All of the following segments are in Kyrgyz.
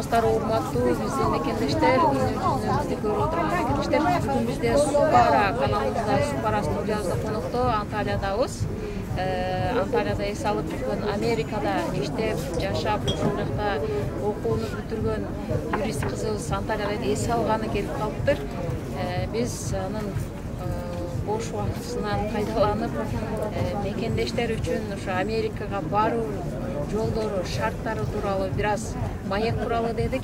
саламатсыздарбы урматтуу биздин мекендештер, бизди көрүп отурган мекендештер. Бүгүн бизде Супара каналыбызда, Супара студиябызда конокто Анталиядабыз. Анталияда эс алып жүргөн, Америкада иштеп, жашап, ошол жакта окууну бүтүргөн юрист кызыбыз Анталияда эс алганы келип калыптыр. Биз анын бош убактысынан пайдаланып, мекендештер үчүн ошо Америкага баруу жолдору, шарттары тууралуу бир аз маек куралы дедик.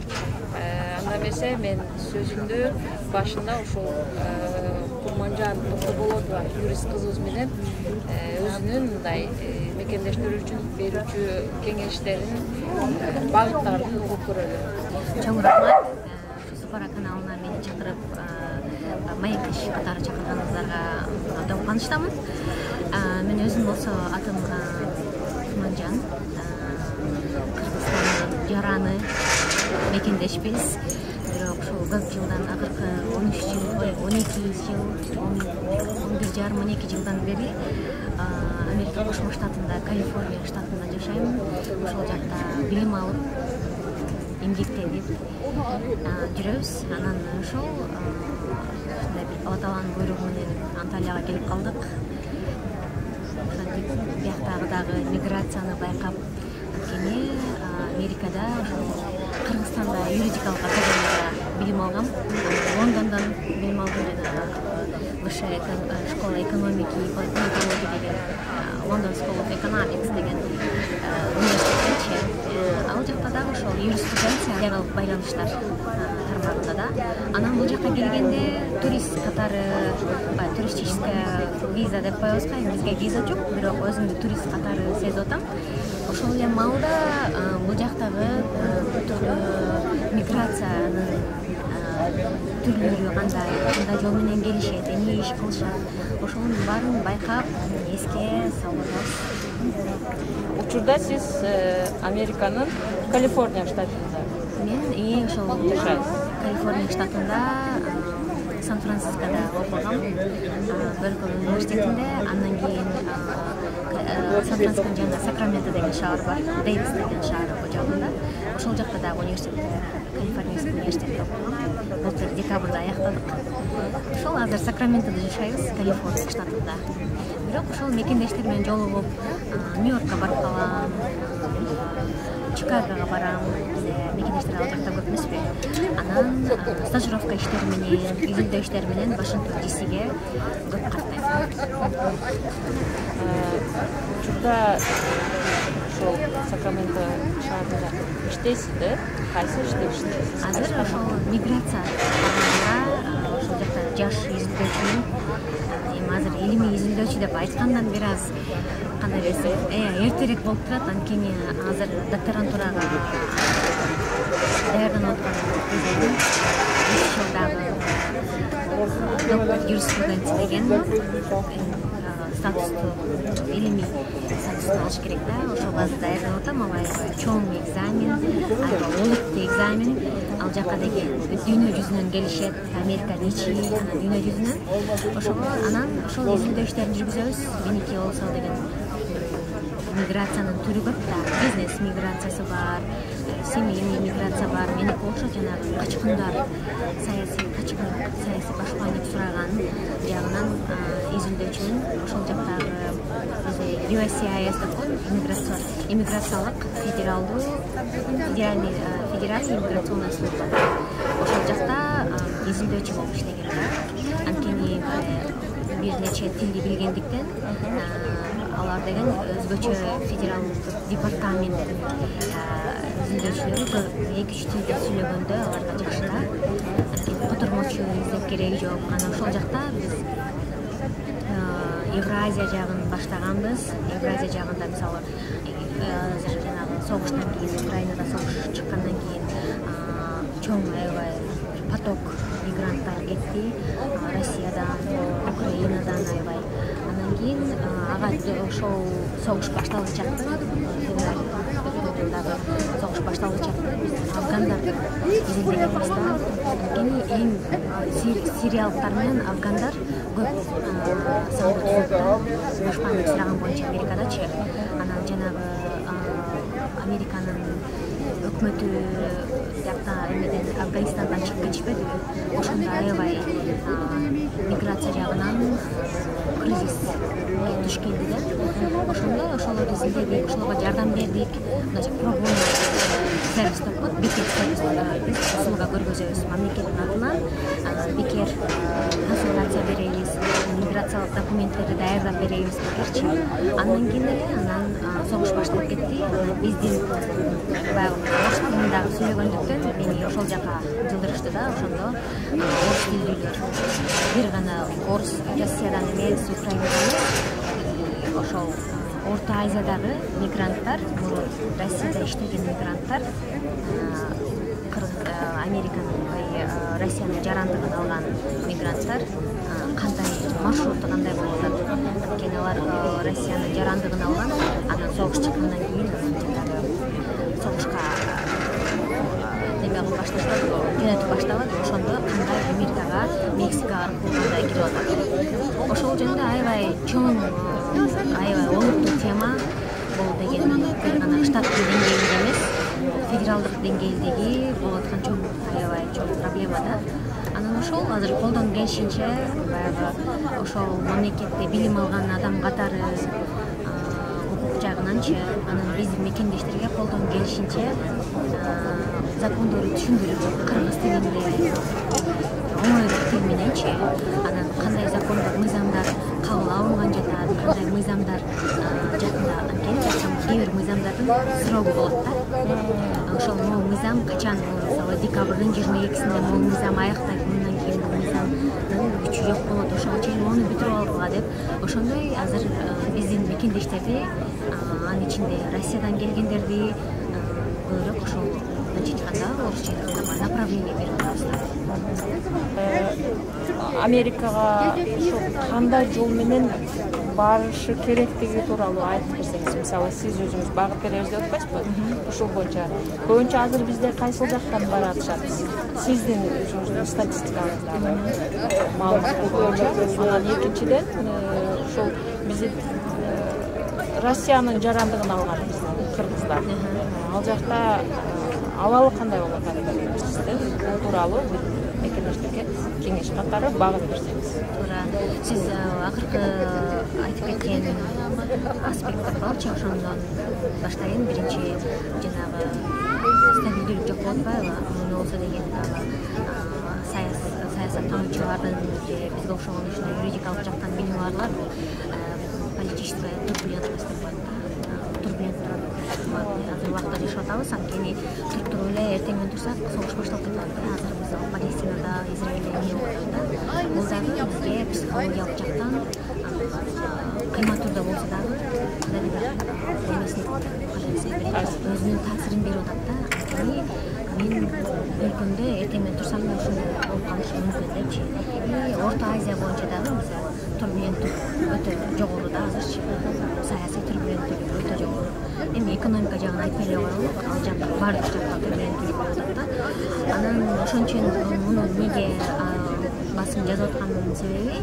Анда эмесе мен сөзүмдү башында ушул Курманжан Токтоболотова юрист кызыбыз менен өзүнүн мындай мекендештер үчүн берүүчү кеңештерин, багыттарын угуп көрөлү. Чоң рахмат. Супара каналына мени чакырып, маек иш катары чакырганыңыздарга абдан кубанычтамын. Мен өзүм болсо атым Курманжан, Кыргызстандын жараны мекендешпиз. Бирок ушул көп жылдан, акыркы 13 жыл, 12 жыл, 11 жарым 12 жылдан бери Америка Кошмо Штатында, Калифорния штатында жашайм. Ошол жакта билим алып, эмгектенип жүрөбүз. Анан ошол ушундай бир Алла Тааланын буйругу менен Анталияга келип калдык. Ошентип бияктагы дагы миграцияны байкап, анткени Америкада, Кыргызстанда юридикалык академияда билим алгам. Лондондон билим алдым, жана Высшая школа экономики и политологии деген, London School of Economics деген университетте. Ал жакта дагы ошол юриспруденция, легалдык байланыштар тармагында да. Анан бул жака келгенде турист катары, туристическая виза деп коебузго, бизге виза жок, бирок өзүмдү турист катары сезип атам. Ошол эле маалда бул жактагы миграциянын түрлөрү кандай жол менен келишет, эмне иш кылышат, ошонун баарын байкап, эске салып атабыз. Учурда сиз Американын Калифорния штатында. Мен ошол Калифорния штатында, Сан-Францискода окугам, Беркли университетинде. Андан кийин Сан-Францисконун жанында Сакраменто деген шаар бар, Дэвис деген шаар жагында. Ошол жакта дагы университетте, Калифорнийский университетте окугам. Былтыр декабрда аяктадык. Ошол азыр Сакраментода жашайбыз, Калифорния штатында. Бирок ошол мекендештер менен жолугуп, Нью-Йоркко барып калам, Чикагого барам. Бизде мекендештер ал жакта көп эмеспи? Анан стажировка иштери менен, изилдөө иштери менен Вашингтон ДСге көп каттайм. Учурда ошол Сакраменто шаарында иштейсизби? Кайсы иште иштейсиз? Азыр ошол миграция тармагында, ошол жакта жаш изилдөөчүмүн. Эми азыр илимий изилдөөчү деп айткандан бир аз кандай десем, эртерээк болуп турат, анткени азыр докторантурага даярданып аткан жылдагы доктор юриспруденция деген статусту, илимий статусту алыш керек да. Ошол базада даярданып атам. Алай чоң экзамен, аябай олуттуу экзамен. Ал жака деген дүйнө жүзүнөн келишет, Американын ичи, анан дүйнө жүзүнөн. Ошого анан ошол изилдөө иштерин жүргүзөбүз. Меники болсо деген миграциянын түрү көп да. Бизнес миграциясы бар, семейный миграция бар. Меники окшош жанагы качкындар, саясий качкын, саясий башпаандык сураган жагынан изилдөөчүмүн. Ошол жактагы бизде USCIS деп иммиграциялык федеральный иммиграционный служба. Ошол жакта изилдөөчү болуп иштеген да. Анткени бир нече тилди билгендиктен алар деген өзгөчө федералдык департамент изилдөөчүлөрү 2-3 тилде сүйлөгөндө аларга жакшы да. Анткени котормочу издеп кереги жок. Анан ошол жакта биз Евразия жагын баштаганбыз. Евразия жагында мисалы жанагы согуштан кийин, Украинада согуш чыккандан кийин чоң аябай поток мигранттар кетти. Россиядан, Украинадан аябай. Анан кийин ага ошол согуш башталып чыкты. Февралдагы согуш башталып чыкты. Афгандар изилдегенбиз да. Анткени эң сириялыктар менен афгандар көп сандыкта башпаандык сураган боюнча Америкадачы. Анан жанагы Американын өкмөтү биякта эмеден Афганистандан чыгып кетишпедиби? Ошондо аябай миграция жагынан кризис түшкенди да. Ошондо ошолорду изилдедик, ошолорго жардам бердик. Мындай пробный сервис деп коет, бекер сервис биз услуга көргөзөбүз мамлекеттин атынан. Бекер консультация беребиз, миграциялык документтерди даярдап беребиз бекерчи. Андан кийин эле согуш башталып кетти. Биздин баягы орус тилинде сүйлөгөндүктөн мени ошол жака жылдырышты да. Ошондо орус тилдүүлөр бир гана орус Россиядан эмес, Украинадан ошол Орто Азиядагы мигранттар, Россияда иштеген мигранттар, Американын, Россиянын жарандыгын алган мигранттар кандай маршруту кандай болуп атат? Анткени алар Россиянын жарандыгын алган, анан согуш чыккандан кийин согушка жөнөтүп башталат. Ошондо кандай Америкага, Мексикага аркылуу кандай кирип атат? Ошол жөнүндө аябай чоң, аябай олуттуу тема бул деген бир гана штаттын деңгээлинде эмес, федералдык деңгээлдеги болуп аткан чоң аябай чоң проблема да. Анан ошол азыр колдон келишинче баягы ошол мамлекетте билим алган адам катары укук жагынанчы, анан биздин мекендештерге колдон келишинче закондорду түшүндүрүп кыргыз тилинде оңойлук тил мененчи, анан кандай закондор, мыйзамдар кабыл алынган жатат, кандай мыйзамдар жакында, анткени кээ бир мыйзамдардын срогу болот да. Ошол могу мыйзам качан, мисалы декабрдын 22-синде могу мыйзам аяктайт, мындан кийин бул мыйзамдын күчү жок болот, ошого чейин мону бүтүрүп алгыла деп. Ошондой азыр биздин мекендештерди, анын ичинде Россиядан келгендерди көбүрөөк ошол айтканда орусча айтканда направление берип атабыз. Америкага ошо кандай жол менен барышы керектиги тууралуу айтып берсеңиз, мисалы сиз өзүңүз багып беребиз деп атпайсызбы? Ошол боюнча көбүнчө азыр бизде кайсыл жактан баратышат? Сиздин өзүңүздүн статистикаңыздагы маалыматтар боюнча. Анан экинчиден ошол биздин Россиянын жарандыгын алган кыргыздар. Ал жакта абалы кандай болуп атат? Сиздер бул тууралуу мекендештерге кеңеш катары багып берсеңиз. Туура. Сиз акыркы айтып кеткен аспекттер барчы, ошондон баштайын. Биринчи жанагы стабилдүүлүк жок болуп атпайбы? Эмне болсо деген саясаттануучулардын же бизге окшогон ушундай юридикалык жактан билими барлар политическая турбулентность деп коет. Турбулентный азыр убакта жашап атабыз, анткени туруп эле эртең менен турсак согуш башталып кетип атат. Азыр биз Палестинада, Израилде эмне болуп атат да. Бул дагы бизге психологиялык жактан кыймат түрдө болсо дагы өзүнүн таасирин берип атат да. Анткени мен өлкөмдө эртең менен турсам да ушундай болуп калышы мүмкүн депчи. Орто Азия боюнча дагы мисалы турбуленттүүлүк өтө жогору да азырчы. Саясий турбуленттүүлүк өтө жогору. Эми экономика жагын айтпай эле коелу, ал жак баардык жакта турбуленттүүлүк болуп атат да. Анан ошон үчүн муну эмнеге басым жазып аткандын себеби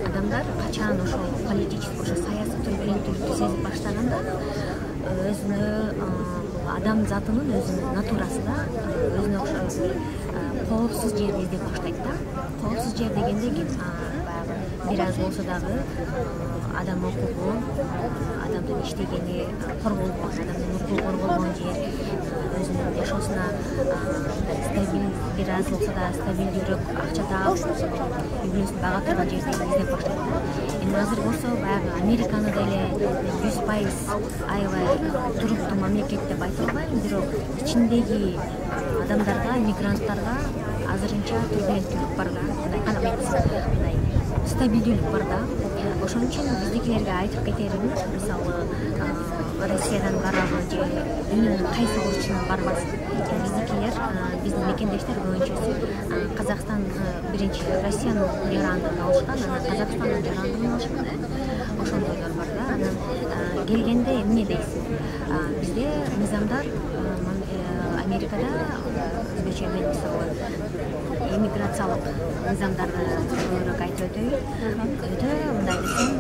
адамдар качан ошол политический, ошо саясий турбуленттүүлүктү сезип баштаганда өзүнө адам затынын өзүнүн натурасында өзүнө окшош коопсуз жерди издеп баштайт да. Коопсуз жер дегенде баягы бир аз болсо дагы адам укугу, адамдын иштегени корголгон, адамдын укугу корголгон жер, өзүнүн жашоосуна стабил, бир аз болсо да стабилдүүрөөк акча таап, үй бүлөсүн бага турган жерди издеп баштайт да. Эми азыр болсо баягы Американы деле 100% аябай туруктуу мамлекет деп айта албайм, бирок ичиндеги адамдарга, мигранттарга азырынча турбуленттүүлүк бар да, мындай стабилдүүлүк бар да. Ошон үчүн биздикилерге айтып кетерим, мисалы Россиядан барабы же үнүнүн кайсы бурчунан барбасын. Биздикилер, биздин мекендештер көбүнчөсү Казакстан биринчи Россиянын жарандыгын алышкан, анан Казакстандын жарандыгын алышкан. Ошондойлор бар да. Анан келгенде эмне дейсиң? Бизде мыйзамдар Америкада өзгөчө мен мисалы иммиграциялык мыйзамдарды көбүрөөк айтып өтөйүн. Өтө мындай десем,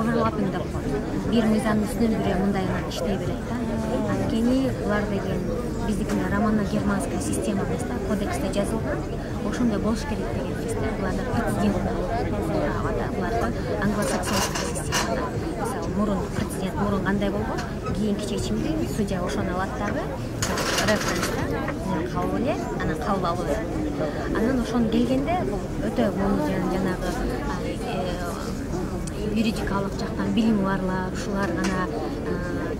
оверлаппинг деп коет. Бир мыйзамдын үстүнөн бири мындай иштей берет да. Анткени булар деген биздикinde романо-германская система эмес да, кодексте жазылган, ошондой болуш керек деген эмес да. Буларда прецедент правада, буларда англосаксонская система. Мисалы, мурун прецедент мурун кандай болгон, кийинки чечимди судья ошону алат дагы, референс да, кабыл эле, анан кабыл алып берет. Анан ошону келгенде бул өтө жанагы юридикалык жактан билими барлар, ушулар гана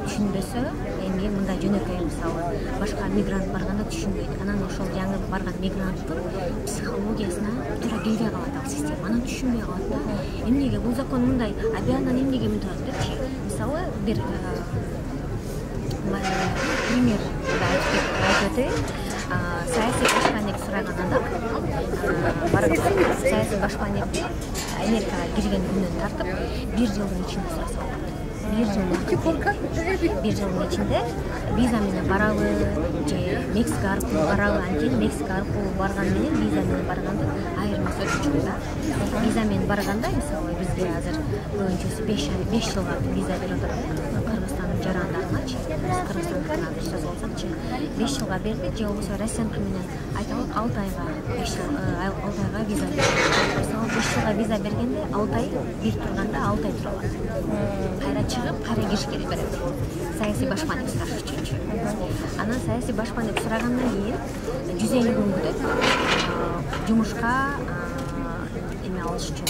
түшүнбөсө, эми мындай жөнөкөй мисалы башка мигрант барганда түшүнбөйт. Анан ошол жаңы барган мигранттын психологиясына туура келбей калат ал система. Анан түшүнбөй калат да. Эмнеге бул закон мындай, а буянан эмнеге мындай депчи? Мисалы бир пример айтып өтөйүн. Саясий башканик сураган адам барып саясий башканикти Америкага кирген күндөн тартып 1 жылдын ичинде сураса болот. 1 жылдын ичинде виза менен барабы же Мексика аркылуу барабы, анткени Мексика аркылуу барган менен виза менен баргандын айырмасы өтө чоң да. Виза менен барганда мисалы бизге азыр көбүнчөсү 5 жылга виза берип атат. Кыргызстандын жарандарыначы, Кыргызстандын сөз болсокчу 5 жылга берди, же болбосо россиянка менен айталык 6 айга 5 айга виза берди. Мисалы 5 жылга виза бергенде 6 ай бир турганда 6 ай тура алат. Кайра чыгып, кайра кириш керек берет. Саясий башканик сураш үчүнчү. Анан саясий башканик сурагандан кийин 150 күн күтөт. Жумушка эме алыш үчүн,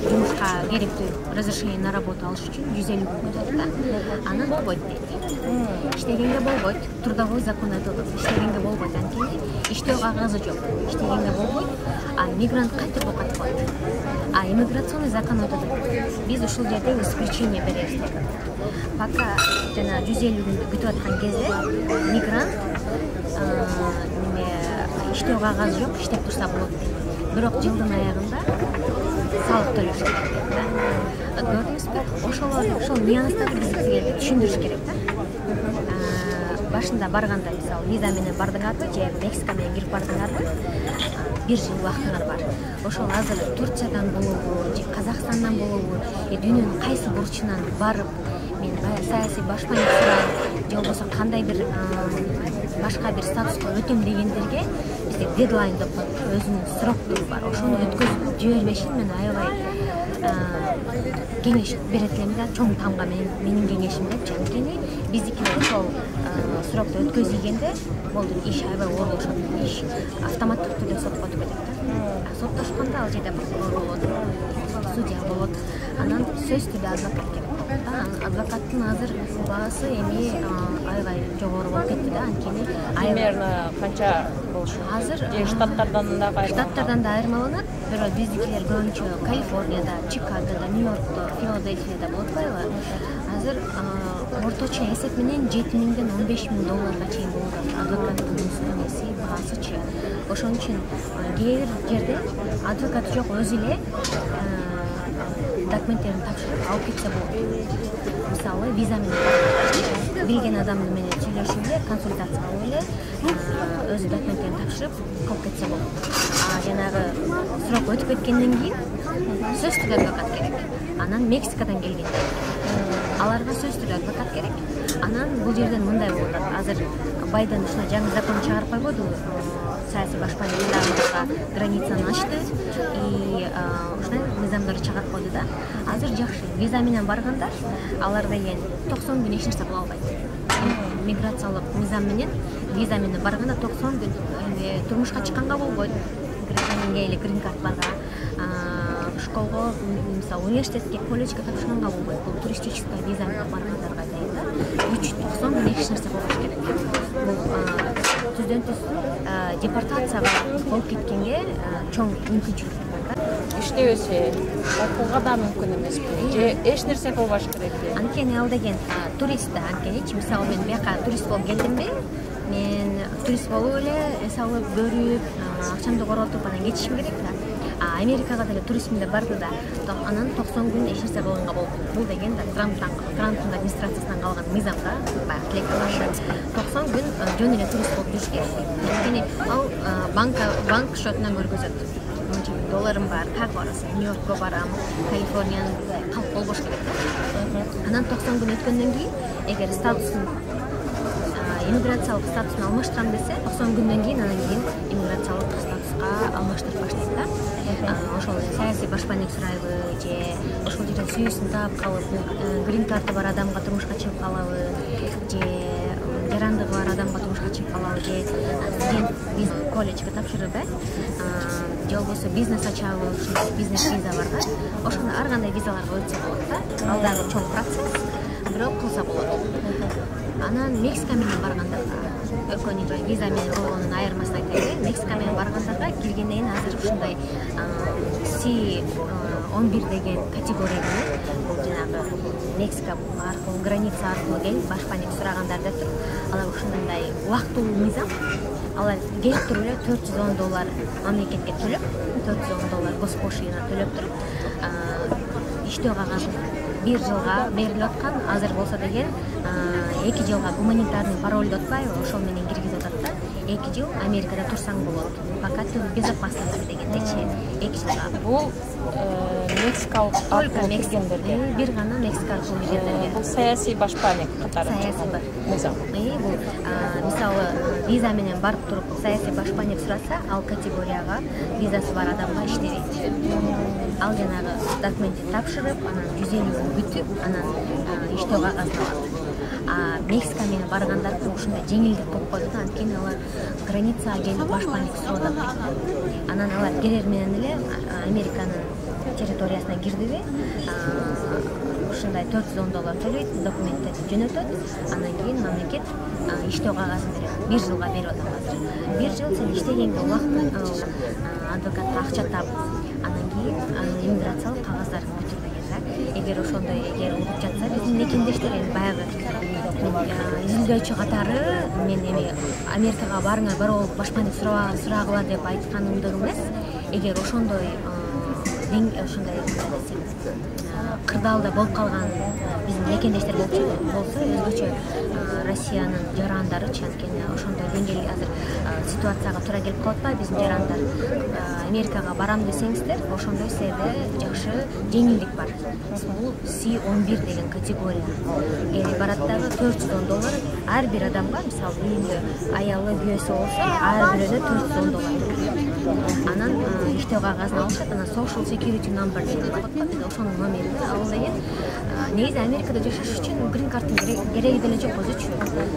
жумушка керектүү разрешение на работу алыш үчүн 150 күн күтөт да. Анан болбойт дейт. Иштегенге болбойт, трудовой закон айтылат. Иштегенге болбойт, анткени иштөө кагазы жок. Иштегенге болбойт, а мигрант кайтып окуп коет. А иммиграционный закон айтат. Биз ушул жерде исключение беребиз деп. Пока жана 150 күндү күтүп аткан кезде мигрант иштөө кагазы жок, иштеп турса болот дейт. Бирок жылдын аягында салык төлөш керек да. Көрдүңүзбү? Ошол нюанстарды бизге түшүндүрүш керек да. Башында барганда мисалы виза менен бардыңарбы же Мексика менен кирип бардыңарбы? 1 жыл убактыңар бар. Ошол азыр Турциядан болобу же Казакстандан болобу, дүйнөнүн кайсы бурчунан барып мен саясий башканик сурайм же болбосо кандай бир башка бир статуска өтөм дегендерге бизде дедлайн деп коет, өзүнүн сроктуру бар. Ошону өткөзүп жибербешин мен аябай кеңеш берет элем да, чоң тамга менин кеңешим депчи. Анткени биздикилер ошол срокто өткөзүлгенде болду, иш аябай оорулашат, иш автоматтык түрдө сотко өтүп кетет да. Соттошкондо ал жерде прокурор болот, судья болот, анан сөз түрдө адвокат керек болот да. Адвокаттын азыр баасы эми аябай жогору болуп кетти да, анткени примерно канча болушу? Азыр штаттардан да айырмаланат. Бирок биздикилер көбүнчө Калифорнияда, Чикагода, Нью-Йоркто, Филадельфияда болуп атпайбы? Азыр орточо эсеп менен 7.000-ден 15.000 долларга чейин болуп атат адвокаттын эмеси, баасычы. Ошон үчүн кээ бир жерде адвокат жок, өзү эле документтерин тапшырып алып кетсе болот. Мисалы, виза менен билген адам менен сүйлөшүп эле, консультация кылып эле, өзү документтерин тапшырып алып кетсе болот. А жанагы срок өтүп кеткенден кийин сөз түрдө адвокат керек. Анан Мексикадан келгенде аларга сөз түрдө адвокат керек. Анан бул жерден мындай болуп атат. Азыр Байден ушуна жаңы закон чыгарып койбоду, саясий башканиктарга границаны ачты и ушундай мыйзамдарды чыгарып койду да. Азыр жакшы, виза менен баргандар алар деген 90 күн эч нерсе кыла албайт. Миграциялык мыйзам менен виза менен барганда 90 күн турмушка чыкканга болбойт. Гражданинге эле грин карт барга, школго, мисалы университетке, колледжге тапшырганга болбойт. Бул туристическая виза менен баргандарга дейин да. 390 күн эч нерсе кылбаш керек. Бул түздөн-түз депортацияга болуп кеткенге чоң мүмкүнчүлүк бар да. Иштебесе, окууга да мүмкүн эмеспи? Же эч нерсе кылбаш керекпи? Анткени ал деген турист да, анткени мисалы мен бияка турист болуп келдимби? Мен турист болуп эле эс алып, көрүп, акчамды коротуп анан кетишим керек да. Америкага деле туризмде барды да, анан 90 күн эч нерсе кылганга болот. Бул деген да Трамптын администрациясынан калган мыйзам да, баягы тилек кылышы. 90 күн жөн эле турист болуп жүрүш керек. Анткени ал банк счетунан көргөзөт. Долларым бар, как барасың? Нью-Йоркко барам, Калифорниянын калп болбош керек да. Анан 90 күн өткөндөн кийин, эгер статусун иммиграциялык статусун алмаштырам десе 90 күндөн кийин анан кийин иммиграциялык статуска алмаштырып баштайт да. Ошол саясий башпаанек сурайбы же ошол жерде сүйүүсүн таап калып грин карты бар адамга турмушка чыгып калабы же жарандыгы бар адамга турмушка чыгып калабы же студент колледжге тапшырып же болбосо бизнес ачабы ушундай бизнес виза бар да. Ошону ар кандай визаларга өтсө болот да. Ал дагы чоң процесс, бирок кылса болот. Анан Мексика менен баргандарга экономик виза менен болгонун айырмасын айтайын. Мексика менен баргандарга келгенден кийин азыр ушундай C11 деген категория менен бул жанагы Мексика аркылуу граница аркылуу келип башпаанек сурагандарда тур. Алар ушундай убактылуу мыйзам. Алар келип туруп эле $410 мамлекетке төлөп, $410 госпошлина төлөп туруп, иштөө кагазы 1 жылга берилип аткан. Азыр болсо деген 2 жылга гуманитарный пароль деп атпайбы, ошол менен киргизип атат да. 2 жыл Америкада турсаң болот. Пока ты в безопасности дегендечи 2 жылга. Бул Мексикалык только Мексикадагы бир гана Мексика аркылуу киргендерге. Бул саясий башпаанек катары. Саясий мыйзам. Бул мисалы виза менен барып туруп саясий башпаанек сураса, ал категорияга визасы бар адамга иштебейт. Ал жанагы документти тапшырып, анан 150 күн күтүп, анан иштөө кагазын алат. Мексика менен баргандарга ушундай жеңилдик болуп койду да, анткени алар границага келип башпаанек сурап атат. Анан алар келер менен эле Американын территориясына кирдиби, ушундай $410 төлөйт, документтерди жөнөтөт, анан кийин мамлекет иштөө кагазын берет. 1 жылга берип атат азыр. 1 жыл сен иштегенге убакыт адвокатка акча таап, анан кийин иммиграциялык кагаздар бүтүр деген да. Эгер ошондой угуп жатса, биздин мекендештер эми баягы изилдөөчү катары мен эми Америкага барыңар бирөө башпаанек сурагыла деп айтканымдын эмес. Эгер ошондой кырдаалда болуп калган биздин мекендештер болсо, өзгөчө Россиянын жарандары анткени ошондой деңгээлге азыр ситуацияга туура келип калып атпайбы биздин жарандар. Америкага барам десеңиздер, ошондой сизде жакшы жеңилдик бар. Бул C11 деген категория. Барат дагы $410 ар бир адамга, мисалы үйүндө аялы күйөөсү болсо, ар бирөөнө $410. Анан иштөө кагазын алышат, анан social security number деген бар. Биз ошонун номерин ал деген негизи Америкада жашаш үчүн грин карттын кереги деле жок өзүчү.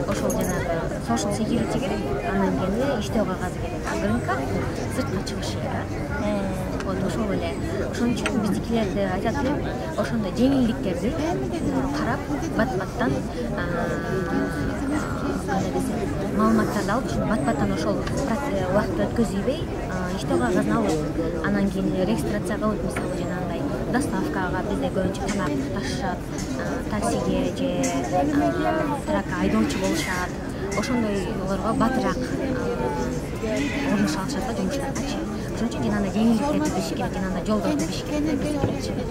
Ошол жанагы social security керек, анан кийин иштөө кагазы керек. Грин карт сыртка чыгышы керек. Вот ошол эле. Ошон үчүн биздикилерди айтат элем, ошондой жеңилдиктерди карап, бат-баттан маалыматтарды алып, бат-баттан ошол убакытты өткөзбөй, иштөө кагазын алып, анан кийин регистрацияга өтүп, мисалы жанагындай доставкага бизде көбүнчө тамак ташышат, таксиге же тракка айдоочу болушат. Ошондойлорго батыраак орношо алышат да жумуштаргачы. Ошон үчүн жанагындай жеңилдиктерди бериш керек, жанагындай жолдорду бериш керек.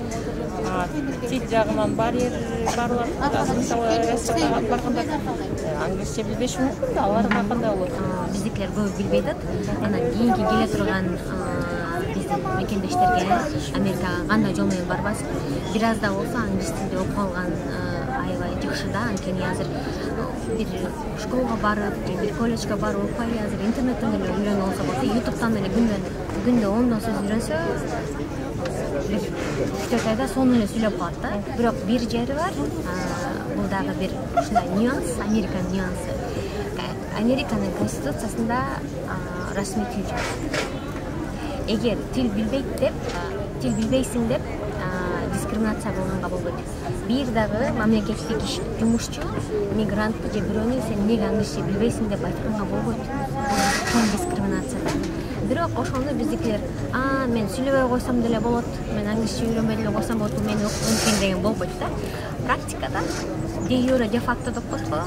Тил жагынан барьер барлар. Мисалы Россияга барганда англисче билбеши мүмкүн да, аларга кандай болот? Биздикилер көп билбей атат. Анан кийинки келе турган биздин мекендештерге Америкага кандай жол менен барбасын, бир аз да болсо англис тилинде окуп алган аябай жакшы да. Анткени азыр бир школага барып, бир колледжге барып окуй, азыр интернеттен эле үйрөнүп алса болот. YouTube'дан эле күндө 10 сөз үйрөнсө, бир 3-4 айда сонун эле сүйлөп калат да. Бирок бир жери бар, бул дагы бир ушундай нюанс, Американын нюансы. Американын конституциясында расмий тил жок. Эгер тил билбейсиң деп дискриминация кылганга болбойт. Бир дагы мамлекеттик жумушчу, мигрантты же бирөөнү сен эмнеге англисче билбейсиң деп айтканга болбойт. Чоң дискриминация. Бирок ошону биздикилер, мен сүйлөбөй койсом деле болот, мен англисче үйрөнбөй деле койсом болот, бул мени окутуу мүмкүн деген болбойт да. Практикада де юре де факто деп коет го,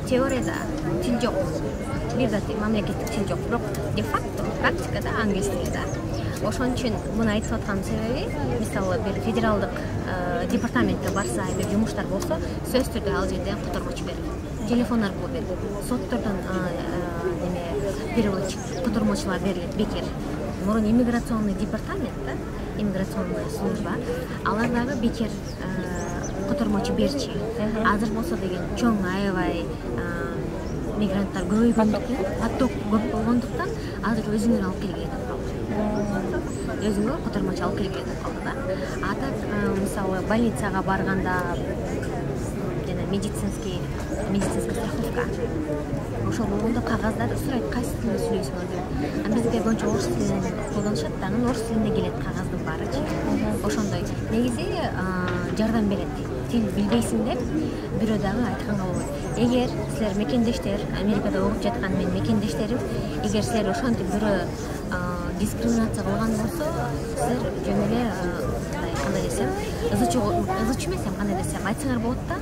теорияда тил жок. Бир да мамлекеттик тил жок, бирок де факто практикада англис тили да. Ошон үчүн муну айтып аткан себеби, мисалы бир федералдык департаментке барса, бир жумуштар болсо, сөзсүз түрдө ал жерден котормочу берилет. Телефон аркылуу берилет. Соттордон переводчик, котормочулар берилет бекер. Мурун иммиграционный департамент да, иммиграционная служба, алар дагы бекер котормочу берчи. Азыр болсо деген чоң аябай мигранттар көбөйгөндүктөн, поток көп болгондуктан азыр өзүңөр алып келгиле деп калды. Өзүңөр котормочу алып келгиле деп калды да. А так мисалы больницага барганда жана медицинская страховка ошол болгондо кагаздарды сурайт, кайсы тилде сүйлөйсүңөр деп. Бизге боюнча орус тилин колдонушат да, анан орус тилинде келет кагаздын баарычы. Ошондой негизи жардам берет. Тил билбейсиң деп бирөө дагы айтканга болот. Эгер силер мекендештер, Америкада окуп жаткан менин мекендештерим, эгер силер ошентип бирөө дискриминация кылган болсо, силер жөн эле кандай десем, ызычу эмес, кандай десем, айтсаңар болот да.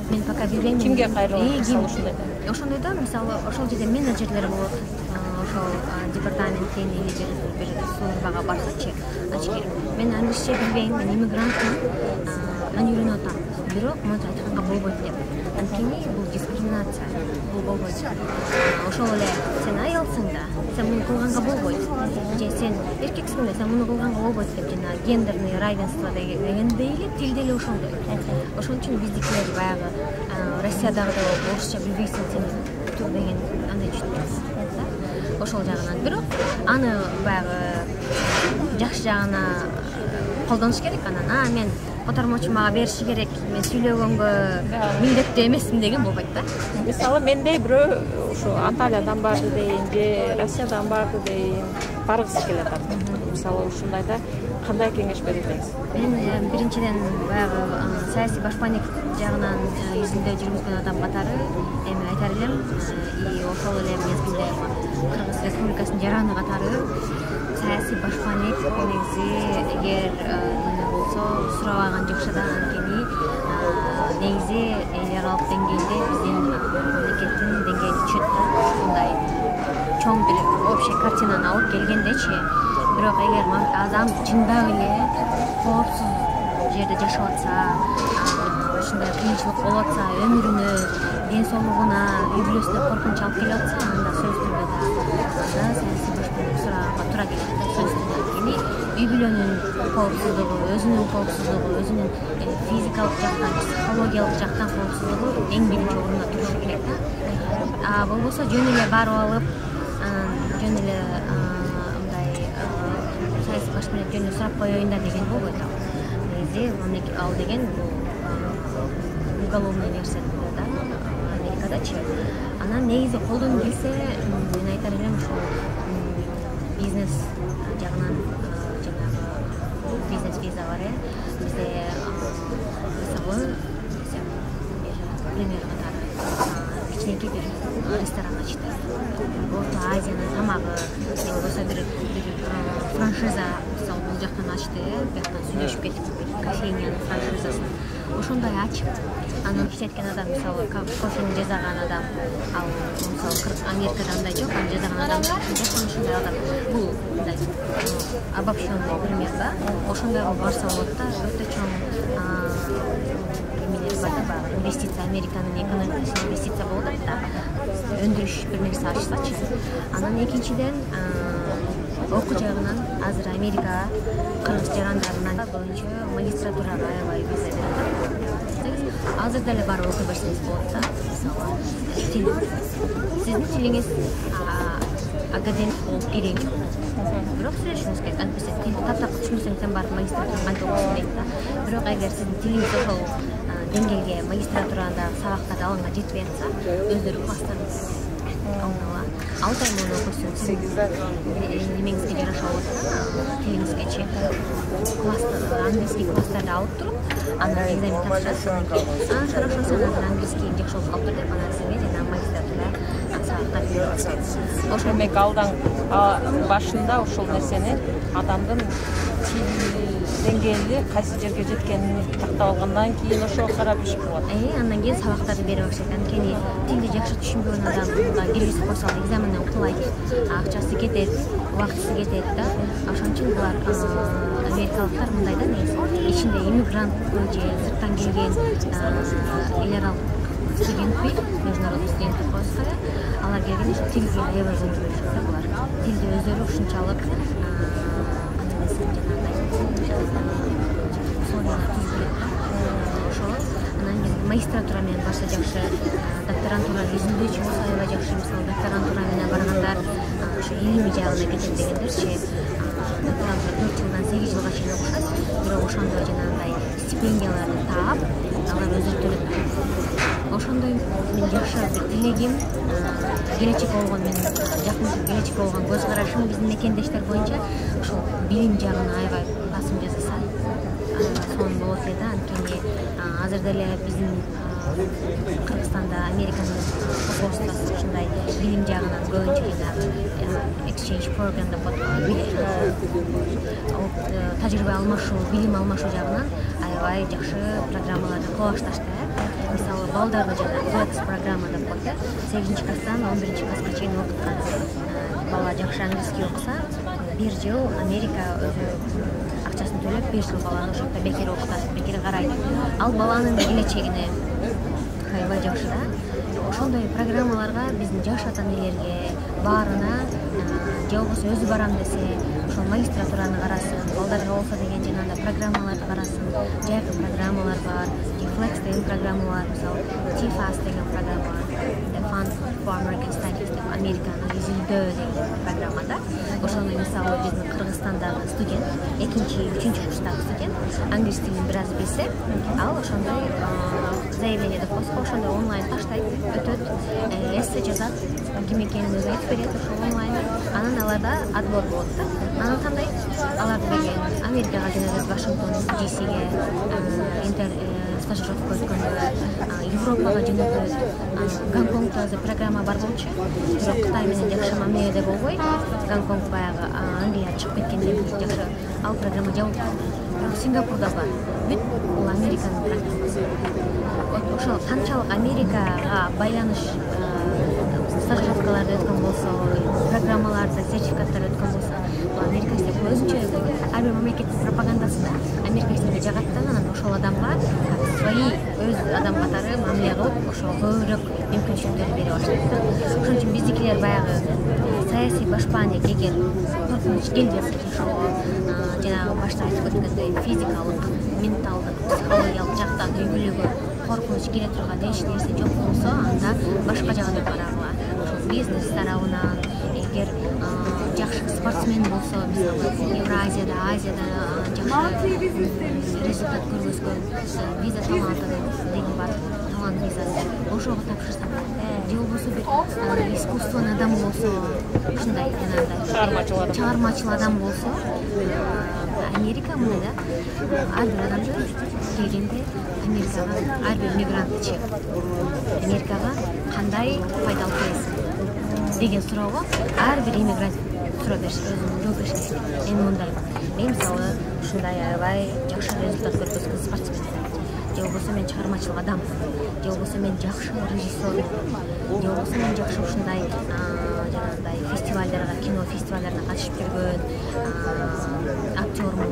Мен пока билбейм. Кимге кайрылат мисалы ушундай? Ошондой да, мисалы ошол жерде менеджерлер болот. Ошол департаменттен или бир службага барсачы, ачки. Мен англисче билбейм, мен иммигрантмын. Мен үйрөнүп атам. Бирок монча айтканга болбойт деп. Анткени бул дискриминация, бул болбойт. Ошол эле сен аялсың да, сен муну кылганга болбойт. Же сен эркексиң да, сен муну кылганга болбойт деп жана гендерный равенство дегендей эле тилде эле ошондой. Ошон үчүн биздикилер баягы Россиядагы орусча билбейсиң сен тур деген андай түшүнүк. Ошол жагынан бирок аны баягы жакшы жагына колдонуш керек. Анан мен котормочу мага бериши керек, мен сүйлөгөнгө милдеттүү эмесмин деген болбойт да. Мисалы мендей бирөө ушу Анталиядан барды дейин же Россиядан барды дейин баргысы келе атат. Мисалы ушундайда кандай кеңеш берет элеңиз? Мен биринчиден баягы саясий башпаник жагынан жүзүндө жүргүзгөн адам катары эми айтар элем, и ошол эле мезгилде Кыргыз Республикасынын жараны катары саясий башпаник негизи эгер болсо сурабаган жакшы да, анткени негизи эл аралык деңгээлде биздин мамлекеттин деңгээли түшөт да, ушундай чоң бир общий картинаны алып келгендечи. Бирок эгер адам чындап эле коопсуз жерде жашап атса, ушундай кыйынчылык болуп атса, өмүрүнө, ден соолугуна, үй бүлөсүнө коркунуч алып келип атса, анда сөз түрдө да саясий башпаник сураганга туура келет да, сөз түрдө. Анткени үй бүлөнүн коопсуздугу, өзүнүн коопсуздугу, өзүнүн физикалык жактан, психологиялык жактан коопсуздугу эң биринчи орунда турушу керек да. Болбосо жөн эле барып алып, жөн эле саясий башпаник жөнүндө сурап коеюн да деген болбойт ал. Негизи ал деген уголовный нерсе да, Америкадачы. Анан негизи колдонуп билсе, мен айтар элем ушул бизнес жагынан жанагы бизнес виза бар э. Бизде мисалы пример катары кичинекей бир ресторан ачты. Орто Азиянын тамагы, болбосо бир франшиза мисалы бул жактан ачты, бияктан сүйлөшүп кетип кофейнянын франшизасын. Ошондой ачып, анан иштеткен адам, мисалы кофени жасаган адам, ал мисалы Америкада андай жок, аны жасаган адам жакшы ушундай адам. Бул мындай обобщенный пример да. Ошондойго барса болот да, өтө чоң инвестиция, Американын экономикасына инвестиция болот да, өндүрүш бир нерсе ачсачы. Анан экинчиден окуу жагынан азыр Америка кыргыз жарандарынан боюнча магистратурага аябай виза берет. Азыр деле барып окуй берсеңиз болот да. Мисалы тил, сиздин тилиңиз академик болуп керек жок. Бирок сүйлөшүңүз керек. Антпесе тилди таптап түшүнбөсөң сен барып магистратура кантип окуйсуң дейт да. Бирок эгер сиздин тилиңиз ошол деңгээлге магистратурада сабактарды алганга жетпей атса, өздөрү класстан алынала. 6 ай муну окуйсуң, 8 немеңизге жараша болот, тилиңизгечи. Английский класстарды алып туруп, анан экзамен тапшырасың. Хорошо, сен азыр английский жакшы болуп калыптыр деп, анан сизге жана магистратура сабактар берип атат. Ошол демек алдан башында ушул нерсени адамдын тил деңгээли кайсы жерге жеткенин тактап алгандан кийин ошого карап иш кылат. Андан кийин сабактарды берип баштайт. Анткени тилди жакшы түшүнбөгөн адамга киргизип койсо экзаменден кулайт, акчасы кетет, убактысы кетет да. Ошон үчүн булар америкалыктар мындай да, негизи ичинде иммигрант же сырттан келген эл аралык студентпи, международный студент деп коесуздар, алар келгенде тилге аябай көңүл бөлүшөт да булар. Тилди өздөрү ушунчалык магистратура менен барса жакшы, докторантура изилдөөчү болсо аябай жакшы. Мисалы докторантура менен баргандар ошо илимий жагына кетет дегендерчи. Докторантура 4 жылдан 8 жылга чейин окушат, бирок ошондо жанагындай стипендияларды таап, алар өзүртүлөт. Ошондой мен жакшы бир тилегим, келечек болгон менин жакын келечек болгон көз карашым биздин мекендештер боюнча ошол билим жагына аябай басым жасаса сонун болот эле да. Анткени азыр деле биздин Кыргызстанда Американын посольствосу ушундай билим жагынан көбүнчө exchange program деп тажрыйба алмашуу, билим алмашуу жагынан аябай жакшы программаларды кыла башташты. Мисалы балдарды жана FLEX программа деп коет. 8-класстан 11-класска чейин окуткан бала жакшы английский окуса, 1 жыл Америка өзү акчасын төлөп 1 жыл баланы ошол жерде бекер окутат, бекер карайт. Ал баланын келечегине аябай жакшы да. Ошондой программаларга биздин жаш ата-энелерге баарына же болбосо өзү барам десе, ошол магистратураны карасын, балдарга болсо деген жанагындай программаларды карасын. Жайкы программалар бар, FLEX деген программа бар, мисалы TFAS деген программа бар, The Fund for American Studies деп Американы изилдөө деген программада. Ошону мисалы биздин Кыргызстандагы студент, 2-3 курстагы студент англис тилин бир аз билсе, ал ошондой заявление деп коесу, ошондой онлайн таштайт, өтөт, эссе жазат, ким экенин өзү айтып берет ошол онлайн. Анан аларда отбор болот да. Анан кандай аларды деген Америкага жөнөтөт, Вашингтон DC-ге стажировка өткөндө, Европага жөнөтөт. Гонконгда программа бар болчу, бирок Кытай менен жакшы мамиледе болбой, Гонконг баягы Англияга чыгып кеткенден кийин жакшы ал программа жабылып калды. Бирок Сингапурда бар. Бүт бул Американын программасы. Ошол канчалык Америкага байланыш стажировкаларды өткөн болсо, программаларды, сертификаттарды өткөн болсо, бул Америка деп өзүнчө ар бир мамлекеттин пропагандасы да. Америка деп жагат да, анан ошол адамга свои өз адам катары мамиле кылып, ошол көбүрөөк мүмкүнчүлүктөрдү бере баштайт да. Ошон үчүн биздикилер баягы саясий башпаанек эгер коркунуч келбесе, ошол жанагы башта айтып өткөндөй физикалык, менталдык, психологиялык жактан өйгөлөгө коркунуч келе турган эч нерсе жок болсо, анда башка жагына барабы. Ошол бизнес тарабынан, эгер жакшы спортсмен болсо, мисалы Евразияда, Азияда жакшы результат көргөзгөн виза таланты деген бар, талант визасы, ошого тапшырса, же болбосо бир искусственный адам болсо, ушундай жанагындай чыгармачыл адам болсо, Америка мына да ар бир адамды келгенде Америкага, ар бир мигрантчы Америкага кандай пайдалуу келесиң деген суроого ар бир иммигрант суроо бериш, өзүнүн жооп бериш керек. Мен мындаймын. Мен мисалы ушундай аябай жакшы результат көргөзгөн спортсмен, же болбосо мен чыгармачыл адаммын, же болбосо мен жакшы режиссермун, же болбосо мен жакшы ушундай жанагындай фестивалдарга, кино фестивалдарына катышып жүргөн актёрмун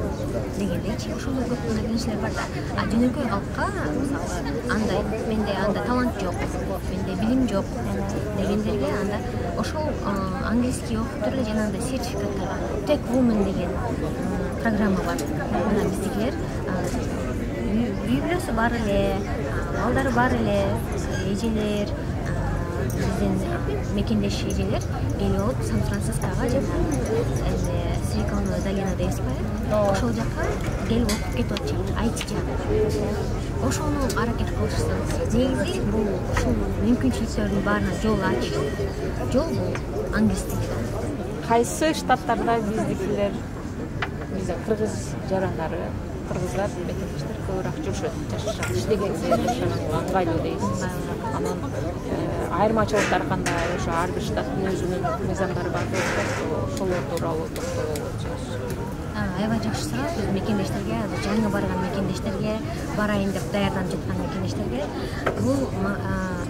дегендейчи. Ошондой көп нерселер бар да. Жөнөкөй калкка мисалы андай менде андай талант жок, менде билим жок дегендерге анда ошол английский окуп туруп жанагындай сертификаттарга Tech Woman деген программа бар. Мына биздикилер үй бүлөсү бар эле, балдары бар эле, эжелер, биздин мекендеш эжелер келип алып Сан-Франциского же Силиконовая долина дейсизби? Ошол жакка келип окуп кетип атышат, IT жагы. Ошону аракет кылышсын. Негизи бул ушул мүмкүнчүлүктөрдүн баарына жол ачуу. Жол бул англис тили. Кайсы штаттарда биздикилер, биздин кыргыз жарандары, кыргыздар, мекендештер көбүрөөк жүрүшөт, жашашат, иштегенде ыңгайлуу дейсиз. Анан айырмачылыктар кандай? Ошо ар бир штаттын өзүнүн мыйзамдары бар болот, ошолор тууралуу токтолсоңуз. Аябай жакшы суроо. Биз мекендештерге, жаңы барган мекендештерге, барайын деп даярданып жаткан мекендештерге бул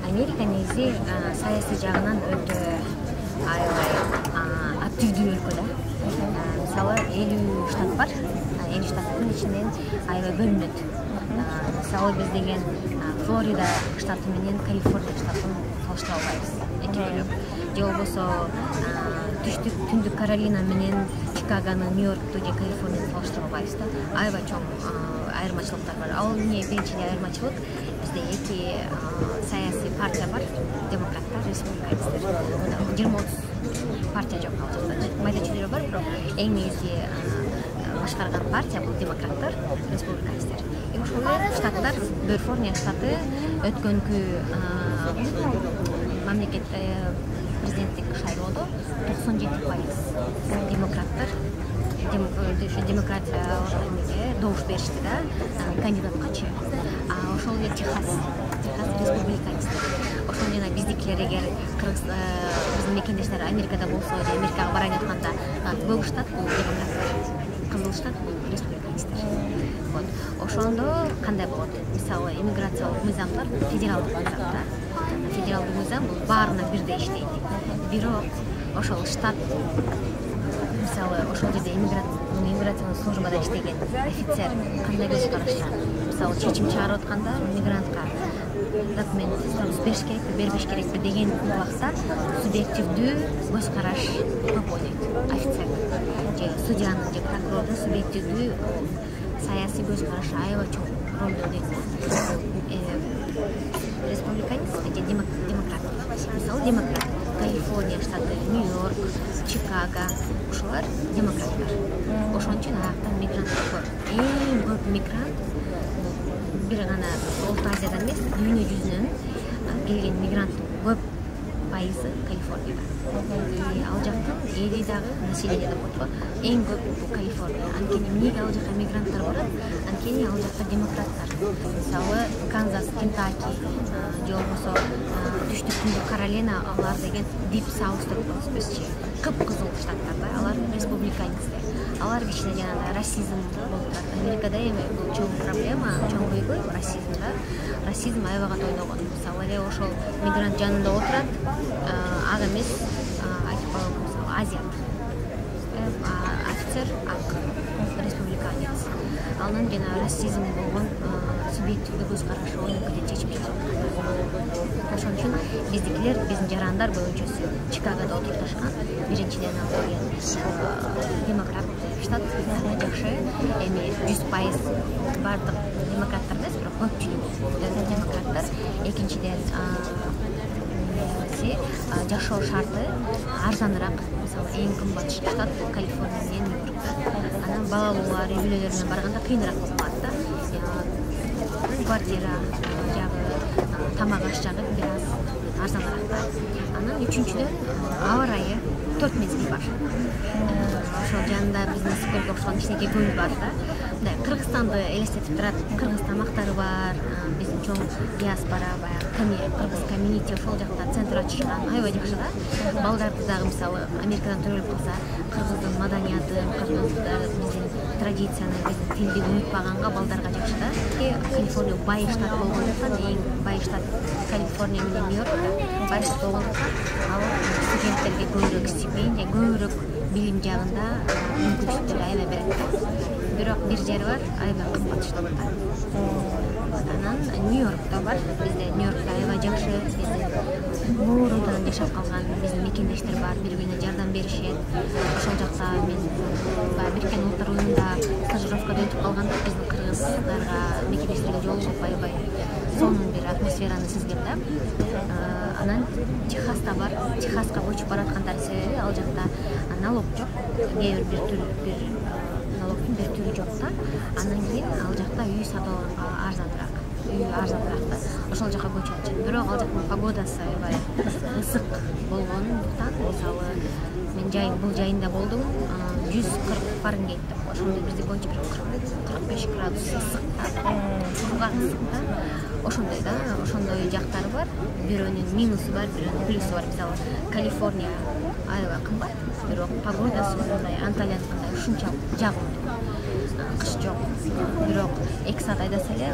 Америка негизи саясий жагынан өтө аябай активдүү өлкө да. Мисалы 50 штат бар. 50 штаттын ичинен аябай бөлүнөт. Мисалы биз деген Флорида штаты менен Калифорния штатын салыштыра албайбыз. Эки бөлөк. Же болбосо түштүк Түндүк Каролина менен Чикагоны, Нью-Йоркту же Калифорнияны салыштырууга болобуз да. Аябай чоң айырмачылыктар бар. Ал эмне биринчи айырмачылык бизде эки саясий партия бар, демократтар, республиканецтер. 20-30 партия жок ал жакта. Майда чүйдөрү бар, бирок эң негизги башкарган партия бул демократтар, республиканецтер. Ошол эле штаттар, Калифорния штаты өткөнкү мамлекет президенттик шайлоодо 97% демократтар демократия добуш беришти да кандидаткачы. Ошол эле Техас республиканецтер. Ошол жана биздикилер эгер биздин мекендештер Америкада болсо же Америкага барайын атканда көк штат бул демократтар, кызыл штат бул республиканецтер. Вот. Ошондо кандай болот? Мисалы иммиграциялык мыйзамдар федералдык мыйзам да. Федералдык мыйзам бул баарына бирдей иштейт. Бирок ошол штат мисалы ошол жерде иммиграциялык службада иштеген офицер кандай көз карашта? Мисалы чечим чыгарып атканда мигрантка документ бериш керекпи, бербеш керекпи деген убакта субъективдүү көз караш көп ойнойт офицер. Же судьянын же прокурордун субъективдүү саясий көз карашы аябай чоң ролду ойнойт. Республиканец же демократ. Мисалы демократ. Калифорния штаты, Нью-Йорк, Чикаго, ушулар демократтар. Ошон үчүн аяктан мигранттар көп. Эң көп мигрант бир гана Орто Азиядан эмес, дүйнө жүзүнөн келген мигрант көп пайызы Калифорнияда. Ал жактын эли дагы население деп коет го. Эң көп бул Калифорния. Анткени эмнеге ал жакка мигранттар барат? Анткени ал жакта демократтар. Мисалы Канзас, Кентаки, же болбосо түштүк Каролина, алар деген Deep South деп коебуз бизчи. Кып-кызыл штаттар да, алар республиканецтер. Алар кичине жанагы расизм болуп турат. Америкада эми бул чоң проблема, чоң көйгөй расизм да. Расизм аябай кат ойногон. Мисалы эле ошол мигрант жанында отурат, ак эмес, айтып коелу, мисалы азиат. Офицер ак, республиканец. Анын жана расизм болгон субъективдүү көз карашы ойноп кетет чечим чыгат. Ошон үчүн биздикилер, биздин жарандар көбүнчөсү Чикагода отуртушкан. Биринчиден ал демократ штат жакшы. Эми 100% бардык демократтар эмес, бирок көпчүлүк демократтар. Экинчиден жашоо шарты арзаныраак. Мисалы эң кымбат штат Калифорния менен Нью-Йорк. Анан балалуулар, үй бүлөлөр менен барганда кыйыныраак болуп калат да. Квартира жагы, тамак аш жагы бир аз арзаныраак. Анан үчүнчүдөн аба ырайы 4 мезгил бар. Ошол жанында биздин Скөлгө окшогон кичинекей көл бар да. Кыргызстанды элестетип турат. Кыргыз тамактары бар, биздин чоң диаспора, баягы кыргыз комьюнити ошол жакта центр ачышкан. Аябай жакшы да. Балдарды дагы мисалы Америкадан төрөлүп калса, кыргыздын маданиятын, биздин традицияны, биздин тилди унутпаганга балдарга жакшы да. Калифорния бай штат болгондуктан, эң бай штат Калифорния менен Нью-Йорк бай штат болгондуктан, ал студенттерге көбүрөөк стипендия, көбүрөөк билим жагында мүмкүнчүлүктөр аябай берет. Бирок бир жери бар, аябай кымбат штатта. Анан Нью-Йоркто бар. Бизде Нью-Йоркто аябай жакшы, биздин мурунтан жашап калган биздин мекендештер бар, бири-бирине жардам беришет. Ошол жакта мен Бириккен Улуттар уюмунда стажировкада өтүп калганда биздин кыргыздарга, мекендештерге жолугуп аябай сонун бир атмосфераны сезгем да. Анан Техаста бар. Техаска көчүп бараткандар себеби ал жакта налог жок. Бир налогдун бир түрү жок да. Андан кийин ал жакта үй сатып алганга арзаныраак. Үй арзаныраак да. Ошол жака көчүп. Бирок ал жактын погодасы аябай ысык болгондуктан, мисалы мен бул жайында болдум. 140 Фаренгейт деп. Ошондо бизде боюнча 45 градус ысык да. Кургак ысык да. Ошондой да, ошондой жактары бар. Бирөөнүн минусу бар, бирөөнүн плюсу бар. Мисалы Калифорния аябай кымбат, бирок погодасы мындай Анталияныкындай ушунчалык жагымдуу. Кыш жок. Бирок 2 саат айдаса эле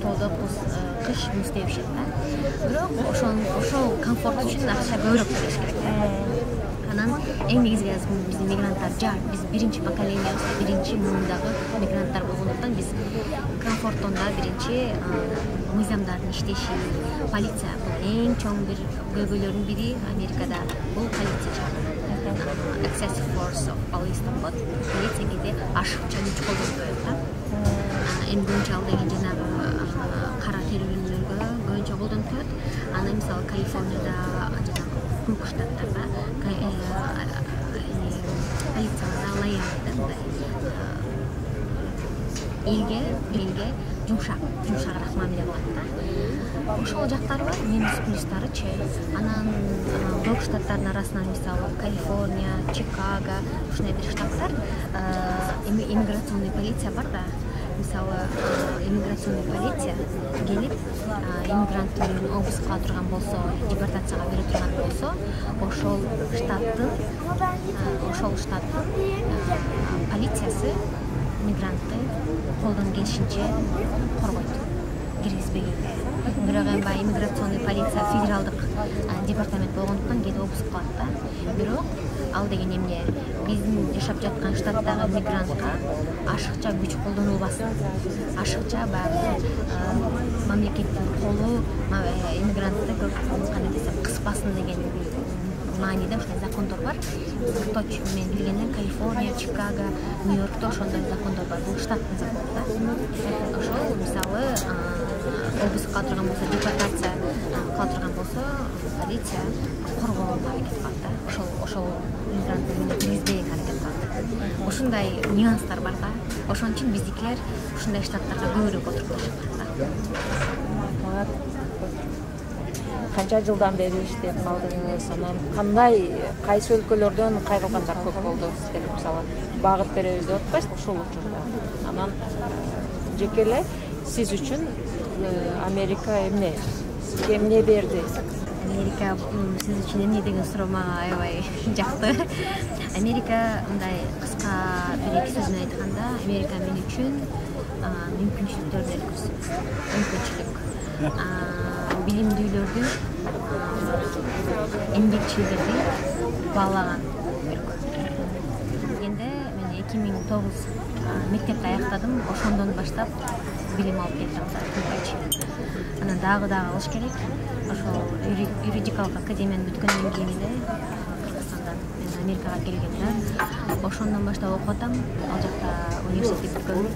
тоодо кыш муз тебишет да. Бирок ошол комфорт үчүн акча көбүрөөк төлөш керек. Анан эң негизги биздин мигранттар биз биринчи поколениябыз, биринчи муундагы мигранттар болгондуктан биз комфорттон да биринчи мыйзамдардын иштеши, полиция бул эң чоң бир көйгөйлөрдүн бири Америкада бул полиция чыгат. excessive force of police деп коет. Полиция кезде ашыкча күч колдонуп коет да. Эми көбүнчө ал деген жанагы кара терилүүлөргө көбүнчө колдонуп коет. Аны мисалы Калифорнияда жанагы көк штаттарда полициялар лояльный мындай элге жумшагыраак мамиле кылат да. Ошол жактары бар, минус плюстарычы. Анан көк штаттардын арасынан мисалы Калифорния, Чикаго, ушундай бир штаттар иммиграционный полиция бар да. Мисалы иммиграционный полиция келип иммигранттын обыскка турган болсо, депортацияга бере турган болсо, ошол штаттын полициясы мигрантты колдон келишинче коргойт, киргизбегенге. Бирок эми иммиграционный полиция федералдык департамент болгондуктан кээде обыск кылат да. Бирок ал деген эмне? Биздин жашап жаткан штаттагы мигрантка ашыкча күч колдонулбасын, ашыкча баягы мамлекеттин колу иммигрантты кандай десем кыспасын деген мааниде ушундай закондор бар. Точно мен билгенден Калифорния, Чикаго, Нью-Йоркто ошондой закондор бар. Бул штаттын закону да. Ошол мисалы обыскка турган болсо, депортация кыла турган болсо, полиция коргоого аракет кылат да. Ошол иммигранттын киргизбегенге аракет кылат. Ушундай нюанстар бар да. Ошон үчүн биздикилер ушундай штаттарга көбүрөөк отуруп турушат да. Канча жылдан бери иштеп калдыңыз? Анан кандай, кайсы өлкөлөрдөн кайрылгандар көп болду? Сиздерге мисалы багыт беребиз деп атпайсызбы ушул учурда? Анан жеке эле сиз үчүн Америка эмне? Сизге эмне берди? Америка сиз үчүн эмне деген суроо мага аябай жакты. Америка мындай кыска бир эки сөз менен айтканда, Америка мен үчүн мүмкүнчүлүктөрдүн өлкөсү. Мүмкүнчүлүк. Билимдүүлөрдү, эмгекчилерди баалаган өлкө. Дегенде мен 2009 мектепти аяктадым, ошондон баштап билим алып келдим. Анан дагы алыш керек. Ошол юридикалык академияны бүткөндөн кийин эле Кыргызстандан мен Америкага келгем да. Ошондон баштап окуп атам. Ал жакта университетти бүткөм.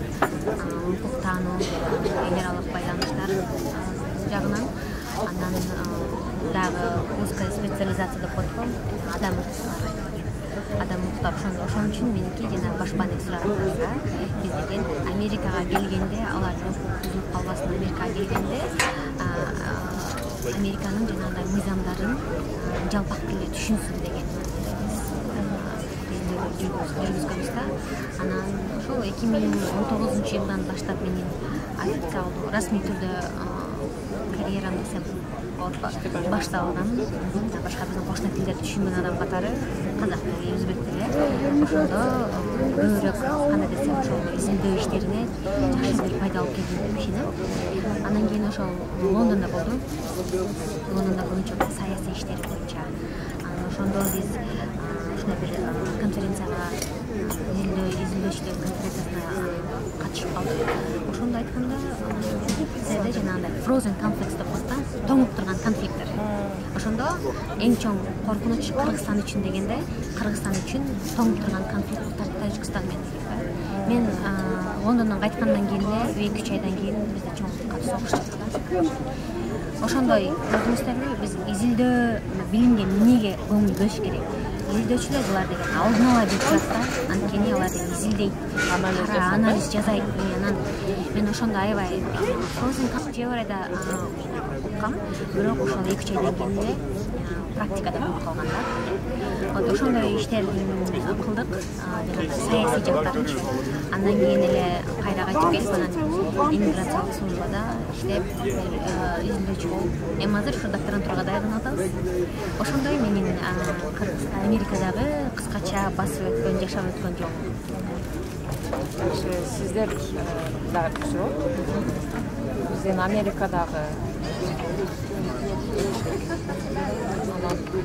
Укук таануу, эл аралык байланыштар жагынан. Анан дагы узкая специализация деп коет го, адам укуктап ошон үчүн меники жана башпааны сурагандарга биз деген Америкага келгенде алардын бузулуп калбасын, Америкага келгенде Американын жанагындай мыйзамдарын жалпак тилде түшүнсүн деген жүргүзгөнбүз да. Анан ошол 2019-жылдан баштап менин официалдуу расмий түрдө карьерам десем башталган. Башка биздин кошуна тилдерди түшүнгөн адам катары казак тили, өзбек тили. Ошондо көбүрөөк кандай десем ошол изилдөө иштерине жакшы бир пайда алып келдим деп ишенем. Андан кийин ошол Лондондо болдум. Лондондо көбүнчө саясий иштер боюнча. Ошондо биз ушундай бир конференцияга изилдөөчүлөр конференциясына катышып калдык. Ошондо айтканда сизде жанагындай frozen conflicts деп коет да, тоңуп турган конфликттер. Ошондо эң чоң коркунуч Кыргызстан үчүн дегенде, Кыргызстан үчүн тоңуп турган конфликт Тажикстан менен. Мен Лондондон кайткандан кийин эле 2-3 айдан кийин бизде чоң согуш чыкты. Ошондой көрдүңүздөрбү, биз изилдөө билимге эмнеге көңүл бөлүш керек? Изилдөөчүлөр булар деген алдын ала билип турат да, анткени алар изилдейт, анализ жасайт. Анан мен ошондо аябай фроzen теорияда уккам, бирок ошол 2-3 айдан кийин эле практикада болуп калган да. Ошондой иштерди кылдык, саясий жактарынчы. Андан кийин эле кайра кайтып келип, анан иммиграциялык службада иштеп, изилдөөчү болуп, эми азыр ушу докторантурага даярданып атабыз. Ошондой менин Америкадагы кыскача басып өткөн, жашап өткөн жолум. Сиздер дагы бир суроо. Биздин Америкадагы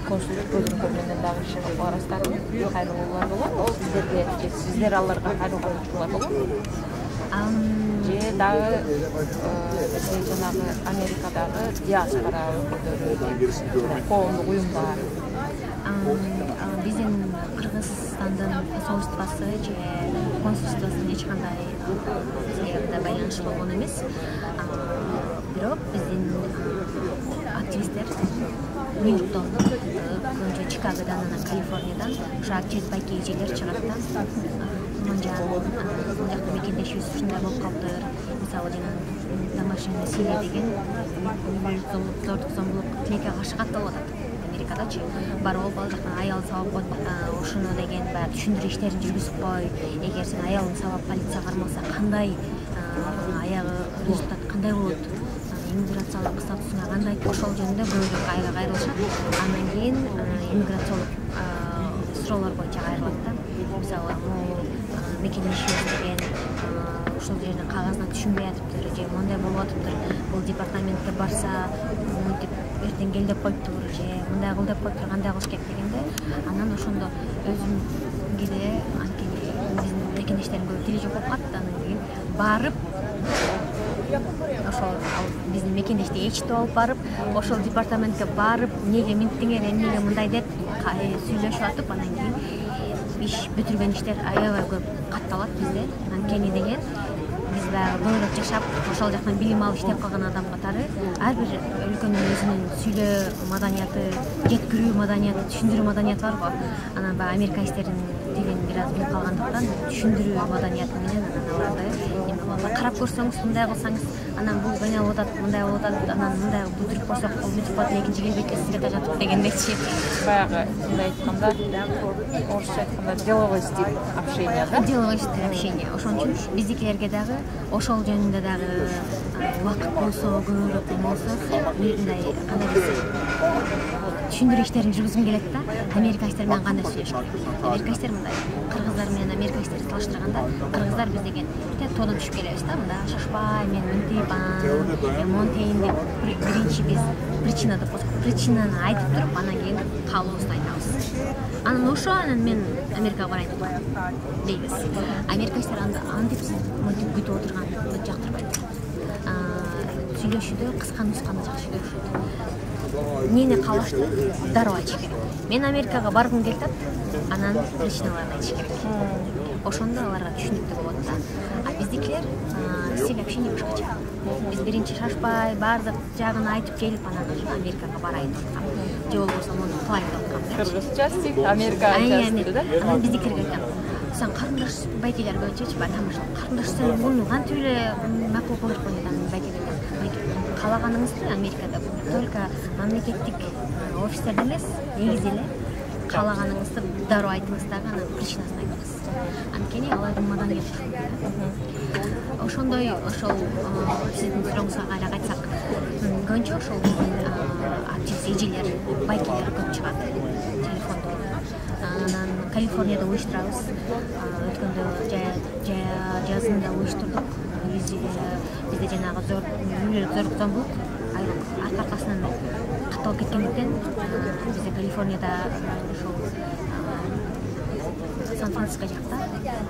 консулдук бөлүмдөр менен дагы ишенип барасыздарбы? Кайрылуулар болобу? Сиздерге же сиздер аларга кайрылган учурлар болобу? Же дагы жанагы Америкадагы диаспора өкүлдөрү, коомдук уюмдар биздин Кыргызстандын посольствосы же консульствосунун эч кандай саягында байланышы болгон эмес. Бирок биздин активисттер Нью-Йорктон, көбүнчө Чикагодан, анан Калифорниядан ушу активист байке эжелер чыгат да. Мынжа мындакта мекендешибиз ушундай болуп калыптыр. Мисалы жана домашний насилие деген зордук зомбулук тилекке каршы катталып атат. Америкадачы барып ал жактан аял сабап койт, ошону деген баягы түшүндүрүү иштерин жүргүзүп кой. Эгер сен аялың сабап полиция кармаса кандай аягы результат кандай болот? Иммиграциялык статусуна кандай? Ошол жөнүндө көбүрөөк айга кайрылышат. Андан кийин иммиграциялык суроолор боюнча кайрылат да. Мисалы, мекендешибиз деген ошол жердин кагазына түшүнбөй атыптыр же мындай болуп атыптыр. Бул департаментке барса мынтип эртең кел деп коюптур же мындай кыл деп коюптур, кандай кылыш керек дегенде анан ошондо өзүм кээде анткени биздин мекендештердин көбү тили жок болуп калат. Анан кийин барып ошол биздин мекендешти ээрчитип алып барып, ошол департаментке барып, эмнеге минтиңер, эмнеге мындай деп сүйлөшүп атып, анан кийин иш бүтүргөн иштер аябай көп катталат бизде. Анткени деген биз баягы дойлоп жашап, ошол жактан билим алып иштеп калган адам катары ар бир өлкөнүн өзүнүн сүйлөө маданияты, жеткирүү маданияты, түшүндүрүү маданияты бар го. Анан баягы американецтердин тилин бир аз билип калгандыктан түшүндүрүү маданияты менен анан аларды карап көрсөңүз, мындай кылсаңыз, анан бул мындай болуп атат, мындай болуп атат, анан мындай бүтүрүп койсок, бул бүтүп калат, экинчи келбейт сизге да жатып дегендечи. Баягы мындай айтканда, орусча айтканда деловой стиль общения, да? Деловой стиль общения. Ошон үчүн биздикилерге дагы ошол жөнүндө дагы убакыт болсо, көбүрөөк болсо, мындай кандай десем, түшүндүрүү иштерин жүргүзгүм келет да. Американецтер менен кандай сүйлөшүш керек? Американецтер мындай, кыргыздар менен американецтерди салыштырганда, кыргыздар биз деген тоодон түшүп келебиз да, мындай шашпай, мен мынтип, монтейин деп биринчи биз причина деп коесук. Причинаны айтып туруп, анан кийин каалообузду айтабыз. Анан ошо анан мен Америкага барайын дейбиз. Американецтер антип мынтип күтүп отурганды жактырбайт. Сүйлөшүүдө кыска нусканы жакшы көрүшөт. Эмнени каалашты дароо айтыш керек. Мен Америкага баргым келип атат, анан причиналарын айтыш керек. Ошондо аларга түшүнүктүү болот да. А биздикилер стиль общения башкача. Биз биринчи шашпай, баардык жагын айтып келип, анан Америкага барайын деп аткам. Же болбосо муну кылайын деп аткам. Кыргызча стиль, американча стиль, да? Анан биздикилерге айткам. Сен карындаш байкелер көбүнчөчү бар тамаша. Карындаш сен муну кантип эле макул кылып койгон байкелер. Каалаганыңызды Америкада только мамлекеттик офистерде эмес, негизи эле каалаганыңызды дароо айтыңыз дагы, анан причинасын айтыңыз. Анткени алардын маданияты ошондой. Ошол сиздин сурооңузга кайра кайтсак, көбүнчө ошол биздин активист эжелер, байкелер көп чыгат телефондо. Анан Калифорнияда уюштурабыз. Өткөндө жазында уюштурдук. Бизде жанагы зордук зомбулук аркасынан катталып кеткендиктен бизде Калифорнияда ошол Сан-Франциско жакта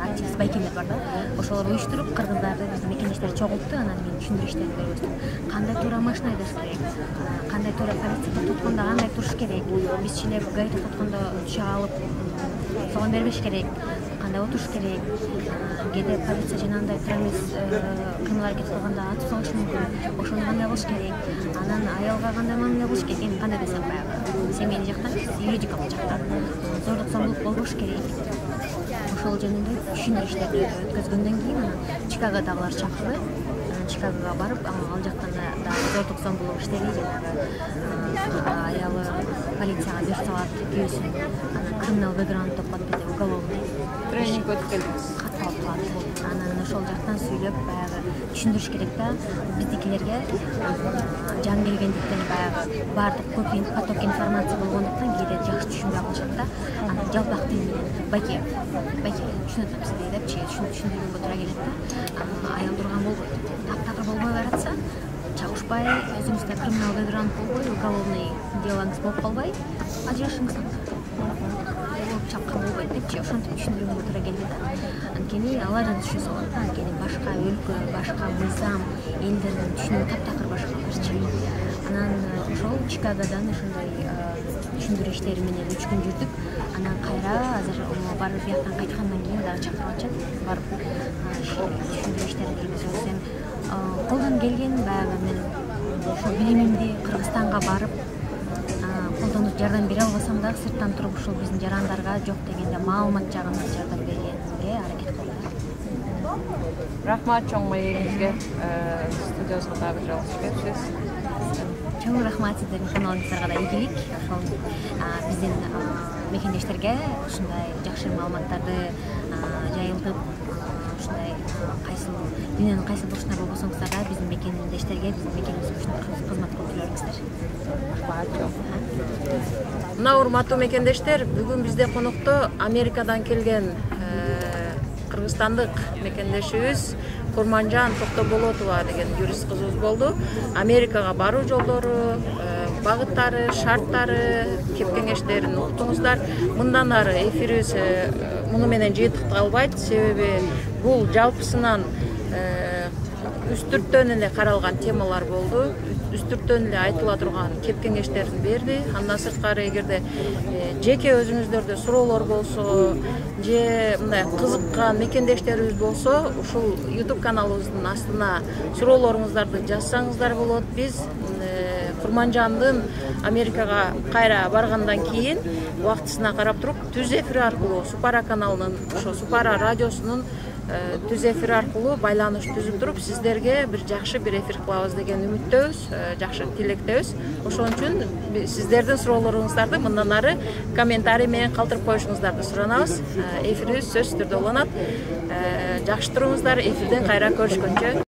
активист байкелер бар да. Ошолор уюштуруп кыргыздарды, биздин мекендештер чогултту. Анан мен түшүндүрүү иштерин көргөздүм. Кандай туура машина айдаш керек, кандай туура полиция тоткондо кандай туруш керек, бизчилер гайда тоткондо түшө алып согон бербеш керек, кандай отуруш керек. Кээде полиция жанагындай тура эмес кыймыл аракет кылганда атып салышы мүмкүн. Ошону кандай кылыш керек, анан аялга кандай мамиле кылыш керек, эми кандай десем баягы семейный жактан юридикалык жактан зордук зомбулук болбош керек. Ошол жөнүндө түшүндүрүү иштерди өткөзгөндөн кийин анан Чикагодагылар чакырды. Чикагога барып, ал жактан да зордук зомбулук иштери жанагы аялы полицияга берип салат, күйөөсүн анан криминал бэкграунд деп коет бизде, уголовный тренинг өтүп келдиңиз. катталып калат. Анан ошол жактан сүйлөп баягы түшүндүрүш керек да. Биздикилерге жан келгендиктен баягы баардык көп поток информация болгондуктан кээде жакшы түшүнбөй калышат да. Анан жалпак тил менен байке түшүнөт сизге депчи түшүндүрүүгө туура келет да. Аял турган болбойт. Таптакыр болбой баратса, чабышпай, өзүңүздө криминал бэкграунд болбой, уголовный делоңуз болуп калбай, ажырашыңыз чапкан болбойт депчи ошентип түшүндүрүүгө туура келди да. Анткени алар да түшүнсө болот да. Анткени башка өлкө, башка мыйзам, элдердин түшүнүгү таптакыр башкаларчы. Анан ошол Чикагодан ошондой түшүндүрүү иштери менен 3 күн жүрдүк. Анан кайра азыр барып бияктан кайткандан кийин дагы чакырып атышат. Барып түшүндүрүү иштерин жүргүзөбүз. Колдон келген баягы мен ошо билимимди Кыргызстанга барып колдонуп жардам бере албасам дагы сырттан туруп ушул биздин жарандарга жок дегенде маалымат жагынан жардам бергенге аракет кылдым. Рахмат чоң маегиңизге, студиябызга дагы бир жалгыз берсиз. Чоң рахмат сиздердин каналыңыздарга да ийгилик. Ошол биздин мекендештерге ушундай жакшы маалыматтарды жайылтып, ушундай дүйнөнүн кайсы бурчунда болбосоңуздар да биздин мекендештерге, биздин мекенибиз үчүн кызмат кылып жүрөңүздөр. Рахмат чоң. Мына урматтуу мекендештер, бүгүн бизде конокто Америкадан келген кыргызстандык мекендешибиз Курманжан Токтоболотова деген юрист кызыбыз болду. Америкага баруу жолдору, багыттары, шарттары, кеп-кеңештерин уктуңуздар. Мындан ары эфирибиз муну менен жыйынтыктала албайт, себеби бул жалпысынан үстүрттөн эле каралган темалар болду. Үстүрттөн эле айтыла турган кеп-кеңештерин берди. Андан сырткары эгерде жеке өзүңүздөрдө суроолор болсо, же мындай кызыккан мекендештерибиз болсо, ушул YouTube каналыбыздын астына суроолоруңуздарды жазсаңыздар болот. Биз Курманжандын Америкага кайра баргандан кийин убактысына карап туруп түз эфир аркылуу Супара каналынын, ошо Супара радиосунун түз эфир аркылуу байланыш түзүп туруп сиздерге бир жакшы бир эфир кылабыз деген үмүттөбүз, жакшы тилектебиз. Ошон үчүн сиздердин суроолоруңуздарды мындан ары комментарий менен калтырып коюшуңуздарды суранабыз. Эфирибиз сөзсүз түрдө уланат. Жакшы туруңуздар, эфирден кайра көрүшкөнчө.